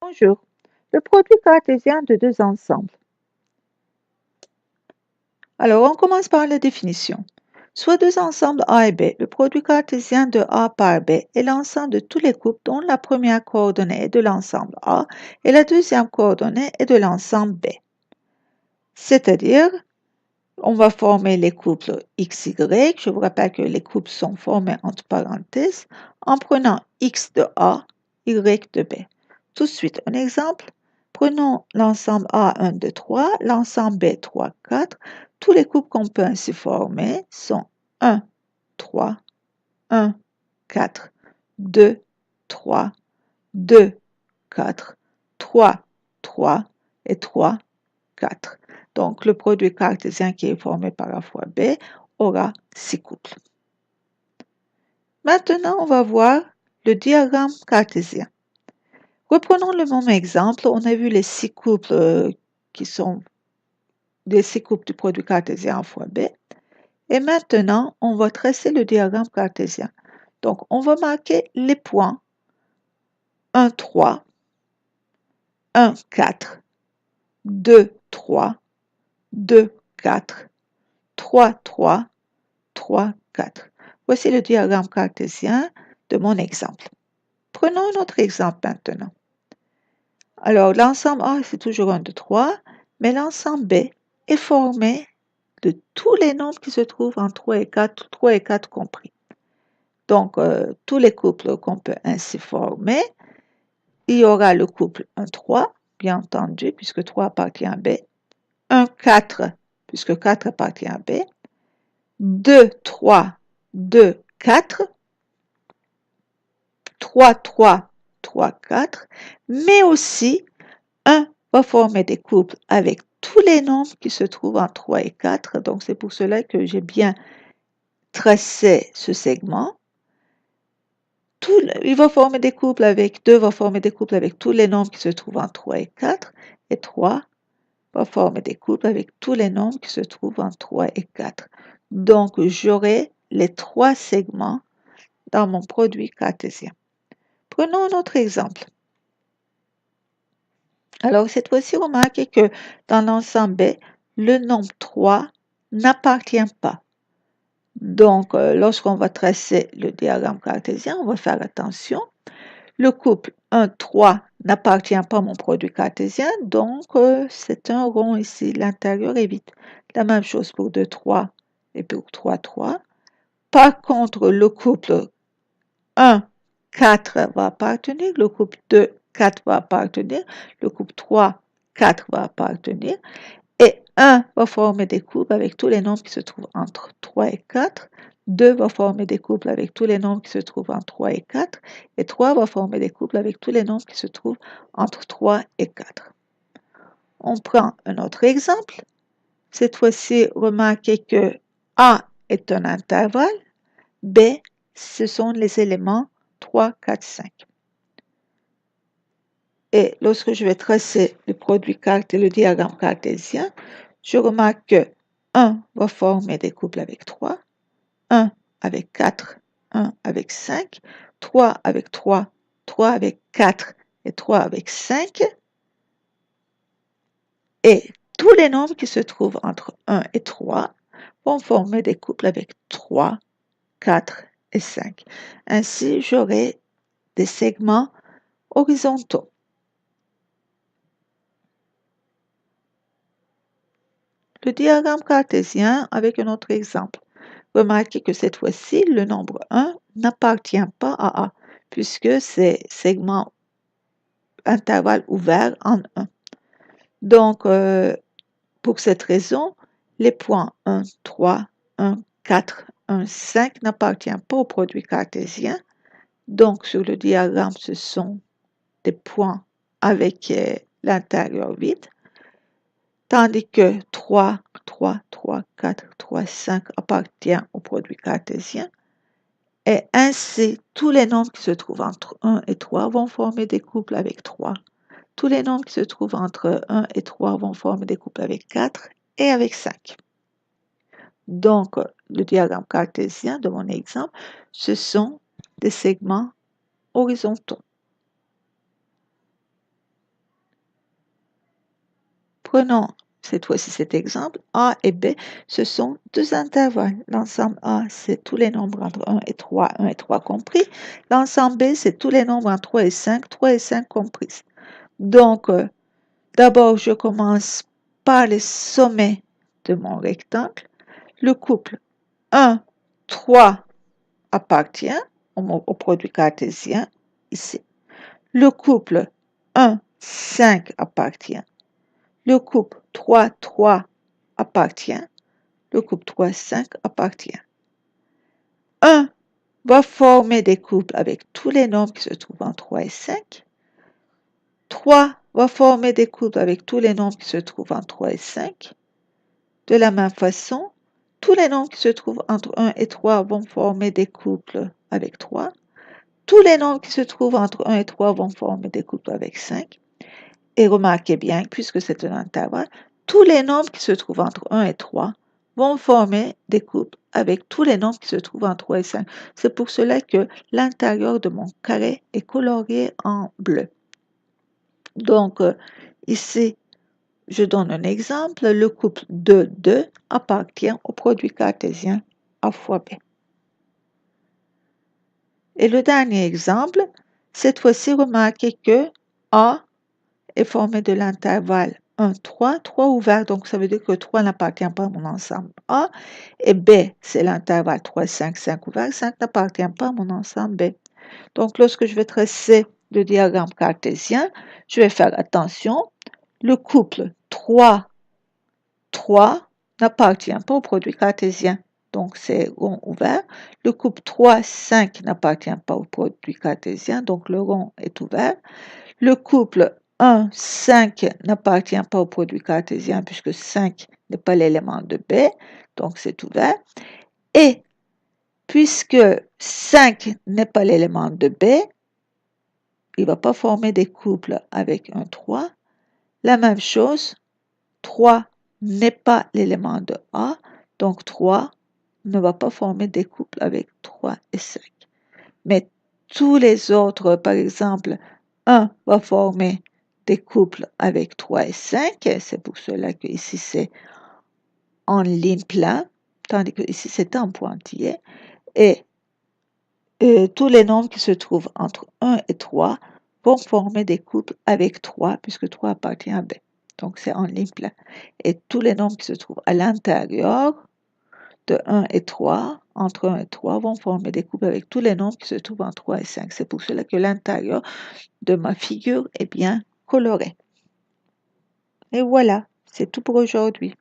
Bonjour. Le produit cartésien de deux ensembles. Alors, on commence par la définition. Soit deux ensembles A et B, le produit cartésien de A par B est l'ensemble de tous les couples dont la première coordonnée est de l'ensemble A et la deuxième coordonnée est de l'ensemble B. C'est-à-dire, on va former les couples XY. Je vous rappelle que les couples sont formés entre parenthèses en prenant X de A, Y de B. Tout de suite, un exemple. Prenons l'ensemble A 1, 2, 3, l'ensemble B 3, 4. Tous les couples qu'on peut ainsi former sont 1, 3, 1, 4, 2, 3, 2, 4, 3, 3 et 3, 4. Donc, le produit cartésien qui est formé par la fois B aura 6 couples. Maintenant, on va voir le diagramme cartésien. Reprenons le même exemple. On a vu les 6 couples qui sont des 6 couples du produit cartésien en fois B. Et maintenant, on va tracer le diagramme cartésien. Donc, on va marquer les points 1, 3, 1, 4, 2, 3, 2, 4, 3, 3, 3, 4. Voici le diagramme cartésien de mon exemple. Prenons un autre exemple maintenant. Alors, l'ensemble A, c'est toujours 1, 2, 3, mais l'ensemble B est formé de tous les nombres qui se trouvent en 3 et 4 compris. Donc, tous les couples qu'on peut ainsi former, il y aura le couple 1, 3, bien entendu, puisque 3 appartient à B, 1, 4, puisque 4 appartient à B, 2, 3, 2, 4, 3, 3, 3, 4, mais aussi 1 va former des couples avec tous les nombres qui se trouvent en 3 et 4. Donc, c'est pour cela que j'ai bien tracé ce segment. Il va former des couples avec 2 va former des couples avec tous les nombres qui se trouvent en 3 et 4. Et 3 va former des couples avec tous les nombres qui se trouvent en 3 et 4. Donc, j'aurai les 3 segments dans mon produit cartésien. Prenons un autre exemple. Alors, cette fois-ci, remarquez que dans l'ensemble B, le nombre 3 n'appartient pas. Donc, lorsqu'on va tracer le diagramme cartésien, on va faire attention. Le couple 1, 3 n'appartient pas à mon produit cartésien, donc c'est un rond ici, l'intérieur est vide. La même chose pour 2, 3 et pour 3, 3. Par contre, le couple 1, 4 va appartenir, le couple 2, 4 va appartenir, le couple 3, 4 va appartenir, et 1 va former des couples avec tous les nombres qui se trouvent entre 3 et 4, 2 va former des couples avec tous les nombres qui se trouvent entre 3 et 4, et 3 va former des couples avec tous les nombres qui se trouvent entre 3 et 4. On prend un autre exemple. Cette fois-ci, remarquez que A est un intervalle, B, ce sont les éléments 3, 4, 5. Et lorsque je vais tracer le diagramme cartésien, je remarque que 1 va former des couples avec 3, 1 avec 4, 1 avec 5, 3 avec 3, 3 avec 4 et 3 avec 5. Et tous les nombres qui se trouvent entre 1 et 3 vont former des couples avec 3, 4 et 5. Ainsi, j'aurai des segments horizontaux. Le diagramme cartésien avec un autre exemple. Remarquez que cette fois-ci, le nombre 1 n'appartient pas à A, puisque c'est segment intervalle ouvert en 1. Donc, pour cette raison, les points 1, 3, 1, 4, 1, 5 n'appartiennent pas au produit cartésien. Donc, sur le diagramme, ce sont des points avec l'intérieur vide. Tandis que 3, 3, 3, 4, 3, 5 appartient au produit cartésien. Et ainsi, tous les nombres qui se trouvent entre 1 et 3 vont former des couples avec 3. Tous les nombres qui se trouvent entre 1 et 3 vont former des couples avec 4 et avec 5. Donc, le diagramme cartésien de mon exemple, ce sont des segments horizontaux. Prenons cette fois-ci cet exemple. A et B, ce sont deux intervalles. L'ensemble A, c'est tous les nombres entre 1 et 3, 1 et 3 compris. L'ensemble B, c'est tous les nombres entre 3 et 5, 3 et 5 compris. Donc, d'abord, je commence par les sommets de mon rectangle. Le couple 1, 3 appartient au produit cartésien ici. Le couple 1, 5 appartient. Le couple 3, 3 appartient. Le couple 3, 5 appartient. 1 va former des couples avec tous les nombres qui se trouvent entre 3 et 5. 3 va former des couples avec tous les nombres qui se trouvent entre 3 et 5. De la même façon, tous les nombres qui se trouvent entre 1 et 3 vont former des couples avec 3. Tous les nombres qui se trouvent entre 1 et 3 vont former des couples avec 5. Et remarquez bien, puisque c'est un intervalle, tous les nombres qui se trouvent entre 1 et 3 vont former des couples avec tous les nombres qui se trouvent entre 3 et 5. C'est pour cela que l'intérieur de mon carré est colorié en bleu. Donc, ici, je donne un exemple. Le couple 2, 2 appartient au produit cartésien A fois B. Et le dernier exemple, cette fois-ci, remarquez que A est formé de l'intervalle 1, 3, 3 ouvert, donc ça veut dire que 3 n'appartient pas à mon ensemble A, et B, c'est l'intervalle 3, 5, 5 ouvert, 5 n'appartient pas à mon ensemble B. Donc, lorsque je vais tracer le diagramme cartésien, je vais faire attention, le couple 3, 3 n'appartient pas au produit cartésien, donc c'est rond ouvert. Le couple 3, 5 n'appartient pas au produit cartésien, donc le rond est ouvert. Le couple 1, 5 n'appartient pas au produit cartésien puisque 5 n'est pas l'élément de B, donc c'est ouvert. Et puisque 5 n'est pas l'élément de B, il ne va pas former des couples avec un 3. La même chose, 3 n'est pas l'élément de A, donc 3 ne va pas former des couples avec 3 et 5. Mais tous les autres, par exemple, 1 va former des couples avec 3 et 5, c'est pour cela que ici c'est en ligne pleine, tandis que ici c'est en pointillé, et tous les nombres qui se trouvent entre 1 et 3 vont former des couples avec 3, puisque 3 appartient à B. Donc c'est en ligne pleine. Et tous les nombres qui se trouvent à l'intérieur de 1 et 3, entre 1 et 3, vont former des couples avec tous les nombres qui se trouvent entre 3 et 5. C'est pour cela que l'intérieur de ma figure est bien coloré. Et voilà, c'est tout pour aujourd'hui.